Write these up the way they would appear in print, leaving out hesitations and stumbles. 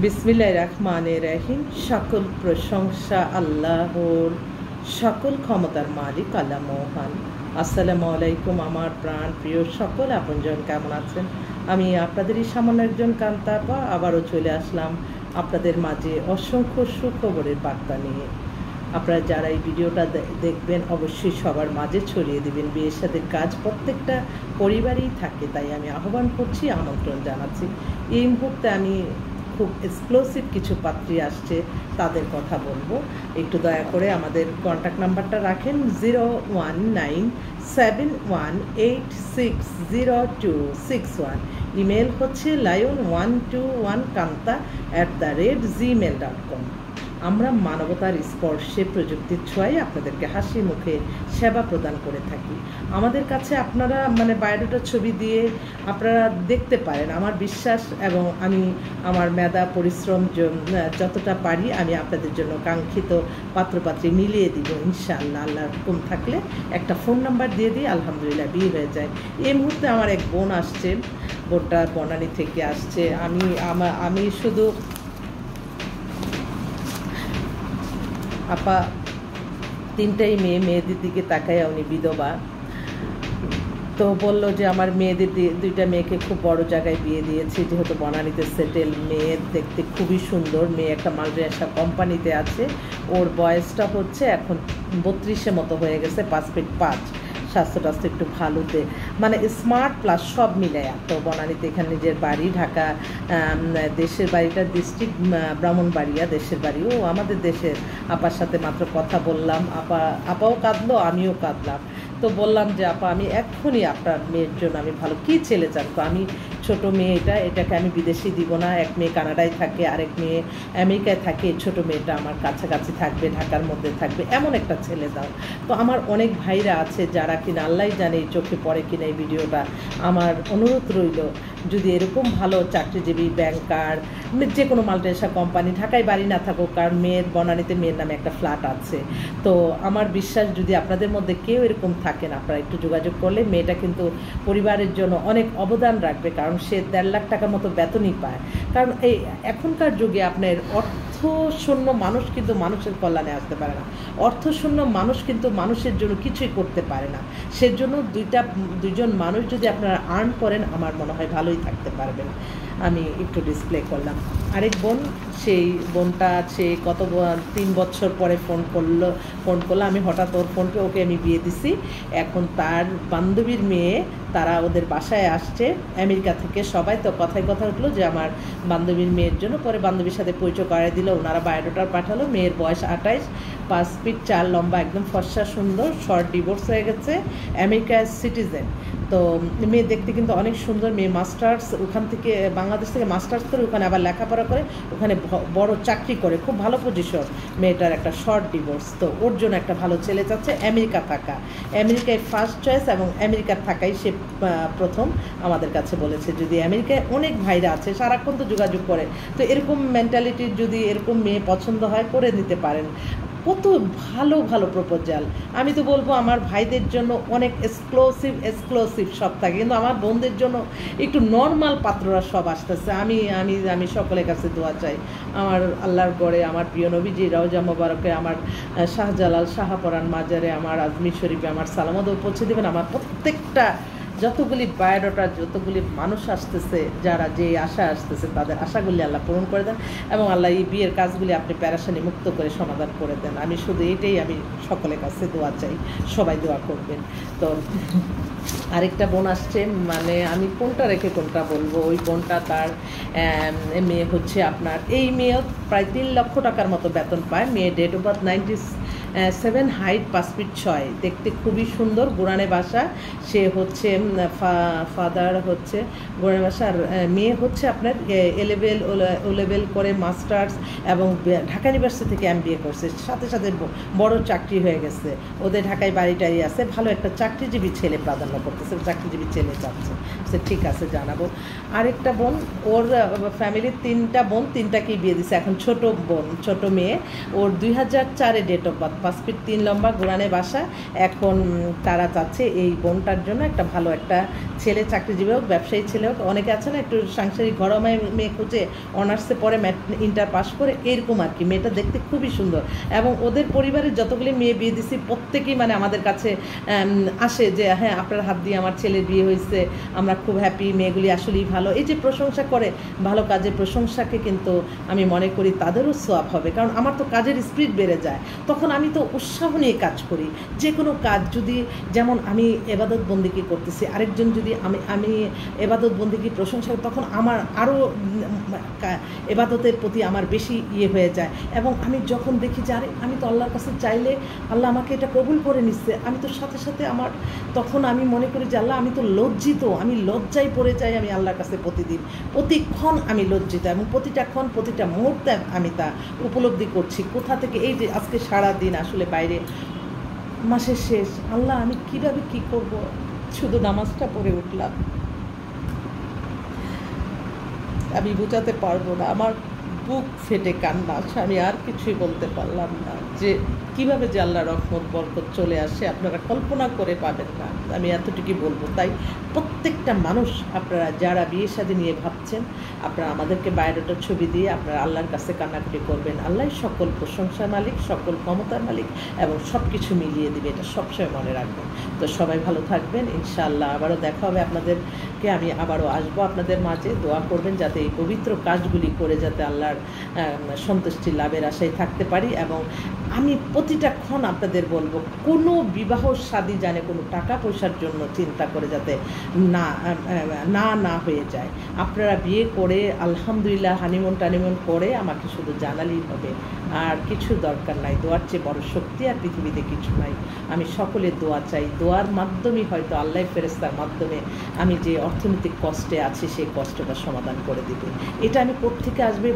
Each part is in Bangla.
বিসমিল্লাহির রহমানির রহিম। সকল প্রশংসা আল্লাহর, সকল ক্ষমতার মালিক আল্লাহ মহান। আসসালামু আলাইকুম আমার প্রাণ প্রিয় সকল আপনজন, কেমন আছেন? আমি আপনাদেরই সামান্য একজন কান্তাপা আবারও চলে আসলাম আপনাদের মাঝে অসংখ্য সুখবরের বার্তা নিয়ে। আপনারা যারা এই ভিডিওটা দেখবেন অবশ্যই সবার মাঝে ছড়িয়ে দেবেন। বিয়ের সাথে কাজ প্রত্যেকটা পরিবারেই থাকে, তাই আমি আহ্বান করছি, আমন্ত্রণ জানাচ্ছি। এই মুহূর্তে আমি খুব এক্সক্লুসিভ কিছু পাত্রী আসছে, তাদের কথা বলবো। একটু দয়া করে আমাদের কন্ট্যাক্ট নাম্বারটা রাখেন 01971860261। ইমেল হচ্ছে lion121kanta@gmail.com। আমরা মানবতার স্পর্শে প্রযুক্তির ছোঁয়ায় আপনাদেরকে হাসি মুখে সেবা প্রদান করে থাকি। আমাদের কাছে আপনারা বায়োডাটার ছবি দিয়ে আপনারা দেখতে পারেন। আমার বিশ্বাস এবং আমি আমার মেধা পরিশ্রম যতটা পারি আমি আপনাদের জন্য কাঙ্ক্ষিত পাত্রপাত্রী মিলিয়ে দিব ইনশাআল্লাহ। আল্লাহর হুকুম থাকলে একটা ফোন নাম্বার দিয়ে দিই, আলহামদুলিল্লাহ বিয়ে হয়ে যায়। এই মুহূর্তে আমার এক বোন আসছে, বোনটা বনানী থেকে আসছে। আমি শুধু আপা তিনটাই মেয়েদের দিকে তাকায়, উনি বিধবা। তো বললো যে আমার মেয়েদের দুইটা মেয়েকে খুব বড় জায়গায় বিয়ে দিয়েছি, যেহেতু বনানীতে সেটেল। মেয়ে দেখতে খুবই সুন্দর, মেয়ে একটা মাল্টিনেশনাল কোম্পানিতে আছে। ওর বয়সটা হচ্ছে এখন 32-এর মতো হয়ে গেছে, 5 ফিট 5। স্বাস্থ্য টাস্থ্য একটু ভালোতে, স্মার্ট প্লাস সব মিলে। তো বনানীতে এখানে নিজের বাড়ি, ঢাকা দেশের বাড়িটা ডিস্ট্রিক্ট ব্রাহ্মণবাড়িয়া দেশের বাড়ি। ও আমাদের দেশের আপার সাথে মাত্র কথা বললাম, আপাও কাঁদলো, আমিও কাঁদলাম। তো বললাম যে আপা আমি এক্ষুনি আপনার মেয়ের জন্য আমি ভালো কী ছেলে চান। তো আমি ছোটো মেয়ে এটাকে আমি বিদেশি দিব না। এক মেয়ে কানাডায় থাকে, আরেক মেয়ে আমেরিকায় থাকে। ছোটো মেয়েটা আমার কাছাকাছি থাকবে, ঢাকার মধ্যে থাকবে, এমন একটা ছেলে দাও। তো আমার অনেক ভাইরা আছে যারা কিনা আল্লাহ জানে চোখে পড়ে কিনা এই ভিডিওটা। আমার অনুরোধ রইল, যদি এরকম ভালো চাকরিজীবী, ব্যাংকার, যে কোনো মাল্টিনেশনাল কোম্পানি, ঢাকায় বাড়ি না থাকুক, কারণ মেয়ের বনানীতে মেয়ের নামে একটা ফ্ল্যাট আছে। তো আমার বিশ্বাস যদি আপনাদের মধ্যে কেউ এরকম থাকেন, আপনারা একটু যোগাযোগ করলে মেয়েটা কিন্তু পরিবারের জন্য অনেক অবদান রাখবে, কারণ সে 1.5 লাখ টাকার মতো বেতনই পায়। কারণ এই এখনকার যুগে আপনার অর্থশূন্য মানুষ কিন্তু মানুষের কল্যাণে আসতে পারে না। অর্থশূন্য মানুষ কিন্তু মানুষের জন্য কিছুই করতে পারে না। সেজন্য দুইজন মানুষ যদি আপনারা আর্ন করেন, আমার মনে হয় ভালোই থাকতে পারবেন। আমি একটু ডিসপ্লে করলাম আরেক বোন। সেই বোনটা আছে কত 3 বছর পরে ফোন করলো। আমি হঠাৎ ওর ফোনকে ওকে আমি বিয়ে দিছি। এখন তার বান্ধবীর মেয়ে, তারা ওদের বাসায় আসছে আমেরিকা থেকে সবাই। তো কথায় কথা উঠলো যে আমার বান্ধবীর মেয়ের জন্য, পরে বান্ধবীর সাথে পরিচয় করাই দিল। ওনারা বায়োডাটা পাঠালো। মেয়ের বয়স 28, 5 ফিট 4 লম্বা, একদম ফর্সা সুন্দর, শর্ট ডিভোর্স হয়ে গেছে, আমেরিকার সিটিজেন। তো মেয়ে দেখতে কিন্তু অনেক সুন্দর। মেয়ে মাস্টার্স ওখান থেকে, বাংলাদেশ থেকে মাস্টার্স করে ওখানে আবার লেখাপড়া করে, ওখানে বড় চাকরি করে, খুব ভালো পজিশন। মেয়েটার একটা শর্ট ডিভোর্স। তো ওর জন্য একটা ভালো ছেলে চাচ্ছে, আমেরিকা থাকা, আমেরিকায় ফার্স্ট চয়েস এবং আমেরিকার থাকাই সে প্রথম আমাদের কাছে বলেছে। যদি আমেরিকায় অনেক ভাইরা আছে, সারাক্ষণ তো যোগাযোগ করে। তো এরকম মেন্টালিটির যদি এরকম মেয়ে পছন্দ হয়, করে নিতে পারেন। কত ভালো ভালো প্রপোজাল। আমি তো বলবো আমার ভাইদের জন্য অনেক এক্সক্লুসিভ সব থাকে, কিন্তু আমার বোনদের জন্য একটু নর্মাল পাত্ররা সব আসতেছে। আমি আমি আমি সকলের কাছে দোয়া চাই, আমার আল্লাহর গড়ে, আমার প্রিয় নবীজি রওজা মোবারকে, আমার শাহজালাল শাহপরান মাজারে, আমার আজমির শরীফে আমার সালামতও পৌঁছে দেবেন। আমার প্রত্যেকটা যতগুলি বায়োডাটা, যতগুলি মানুষ আসতেছে, যারা যে আশা আসতেছে, তাদের আশাগুলি আল্লাহ পূরণ করে দেন, এবং আল্লাহ এই বিয়ের কাজগুলি আপনি প্যারাশানি মুক্ত করে সমাধান করে দেন। আমি শুধু এটাই আমি সকলের কাছে দোয়া চাই, সবাই দোয়া করবেন। তো আরেকটা বোন আসছে, আমি কোনটা রেখে কোনটা বলবো। ওই বোনটা, তার মেয়ে হচ্ছে আপনার, এই মেয়েও প্রায় 3 লক্ষ টাকার মতো বেতন পায়। মেয়ে date of birth 97, height 5 feet 6, দেখতে খুবই সুন্দর। গোরানে বাসা, সে হচ্ছে ফাদার হচ্ছে গোরানে বাসা। আর মেয়ে হচ্ছে আপনার ও লেভেল করে মাস্টার্স, এবং ঢাকা ইউনিভার্সিটি থেকে MBA করছে, সাথে সাথে বড় চাকরি হয়ে গেছে। ওদের ঢাকায় বাড়িটাই আছে। ভালো একটা চাকরিজীবী ছেলে প্রাধান্য করতেছে, চাকরিজীবী ছেলে চাচ্ছে। বলছে ঠিক আছে জানাবো। আরেকটা বোন, ওর ফ্যামিলির 3টা বোন 3টাকেই বিয়ে দিছে। এখন ছোট বোন, ছোট মেয়ে, ওর 2004-এ ডেট অফ বার্থ, 5 ফিট 3 লম্বা, গোরানে বাসা। এখন তারা চাচ্ছে এই বোনটার জন্য একটা ভালো একটা ছেলে, চাকরিজীবী হোক, ব্যবসায়ী ছেলে হোক। অনেকে আছে না একটু সাংসারিক ঘরোয়া মেয়ে খুঁজে, অনার্সে পরে ইন্টার পাস করে, এরকম আর কি। মেয়েটা দেখতে খুবই সুন্দর এবং ওদের পরিবারের যতগুলি মেয়ে বিয়ে দিছি প্রত্যেকেই মানে আমাদের কাছে আসে যে হ্যাঁ আপনার হাত দিয়ে আমার ছেলের বিয়ে হয়েছে, আমরা খুব হ্যাপি, মেয়েগুলি আসলেই ভালো। এই যে প্রশংসা করে, ভালো কাজের প্রশংসাকে কিন্তু আমি মনে করি তাদেরও সোয়াব হবে, কারণ আমার তো কাজের স্পিড বেড়ে যায়, তখন আমি তো উৎসাহ নিয়ে কাজ করি। যে কোনো কাজ যদি, যেমন আমি এবাদত বন্দিগি করতেছি, আরেকজন যদি আমি এবাদত বন্দিগি প্রশংসা, তখন আমার আরও এবাদতের প্রতি আমার বেশি হয়ে যায়। এবং আমি যখন দেখি যে আরে আমি তো আল্লাহর কাছে চাইলে আল্লাহ আমাকে এটা কবুল করে নিচ্ছে, আমি তো সাথে সাথে আমার তখন আমি মনে করি যে আল্লাহ আমি তো লজ্জিত, আমি লজ্জায় পড়ে যাই। আমি আল্লাহর কাছে প্রতিক্ষণ আমি লজ্জিত, এবং প্রতিটা ক্ষণ প্রতিটা মুহূর্তে আমি তা উপলব্ধি করছি কোথা থেকে। এই যে আজকে সারা দিন আসলে বাইরে, মাসের শেষ, আল্লাহ আমি কীভাবে কী করব, শুধু নামাজটা পড়ে উঠলাম, আমি বোঝাতে পারবো না, আমার বুক ফেটে কান্না আসে, আমি আর কিছুই বলতে পারলাম না। যে কীভাবে যে আল্লাহ রহমত বরকত চলে আসে আপনারা কল্পনা করে পাবেন না, আমি এতটুকুই বলবো। তাই প্রত্যেকটা মানুষ, আপনারা যারা বিয়ে শাদী নিয়ে ভাবছেন, আপনারা আমাদেরকে বায়োডাটার ছবি দিয়ে আপনারা আল্লাহর কাছে কান্নাকাটি করবেন। আল্লাহ সকল প্রশংসার মালিক, সকল ক্ষমতার মালিক, এবং সব কিছু মিলিয়ে দিবে, এটা সবসময় মনে রাখবেন। তো সবাই ভালো থাকবেন, ইনশাআল্লাহ আবারও দেখা হবে আপনাদেরকে, আমি আবারও আসবো আপনাদের মাঝে। দোয়া করবেন যাতে এই পবিত্র কাজগুলি করে যাতে আল্লাহর সন্তুষ্টি লাভের আশায় থাকতে পারি। এবং আমি প্রতিটা ক্ষণ আপনাদের বলবো, কোনো বিবাহ শাদী জানে কোনো টাকা পয়সার জন্য চিন্তা করে যাতে না হয়ে যায়। আপনারা বিয়ে করে আলহামদুলিল্লাহ হানিমুন টানিমুন করে আমাকে শুধু জানালেই হবে, আর কিছু দরকার নাই। দোয়ার চেয়ে বড় শক্তি আর পৃথিবীতে কিছু নাই। আমি সকলের দোয়া চাই, দোয়ার মাধ্যমেই হয়তো আল্লাহ ফেরেশতার মাধ্যমে আমি যে অর্থনৈতিক কষ্টে আছি সেই কষ্টটা সমাধান করে দিবে। এটা আমি কোত্থেকে আসবে,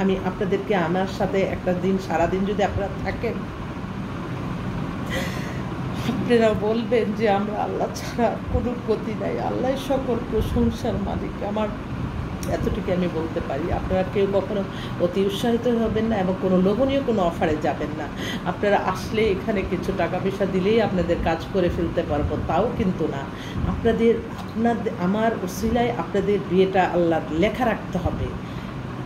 আমি আপনাদেরকে, আমার সাথে একটা দিন সারাদিন যদি আপনারা থাকেন, আপনারা বলবেন যে আমরা আল্লাহ ছাড়া কোনো গতি নাই, আল্লাহ সকল প্রশংসার মালিক। আমার এতটুকু আমি বলতে পারি। আপনারা কেউ কখনো অতি উৎসাহিত হবেন না এবং কোনো লোভনীয় কোনো অফারে যাবেন না। আপনারা আসলে এখানে কিছু টাকা পয়সা দিলেই আপনাদের কাজ করে ফেলতে পারবো, তাও কিন্তু না। আমার উসিলায় আপনাদের বিয়েটা আল্লাহর লেখা রাখতে হবে।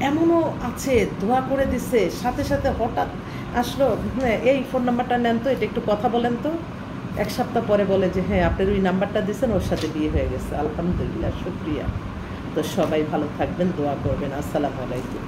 এমনও আছে দোয়া করে দিছে, সাথে সাথে হঠাৎ আসলো, এই ফোন নাম্বারটা নেন তো, এটা একটু কথা বলেন তো। 1 সপ্তাহ পরে বলে যে হ্যাঁ আপনার ওই নাম্বারটা দিয়েছেন, ওর সাথে বিয়ে হয়ে গেছে। আলহামদুলিল্লাহ, শুকরিয়া। তো সবাই ভালো থাকবেন, দোয়া করবেন। আসসালামু আলাইকুম।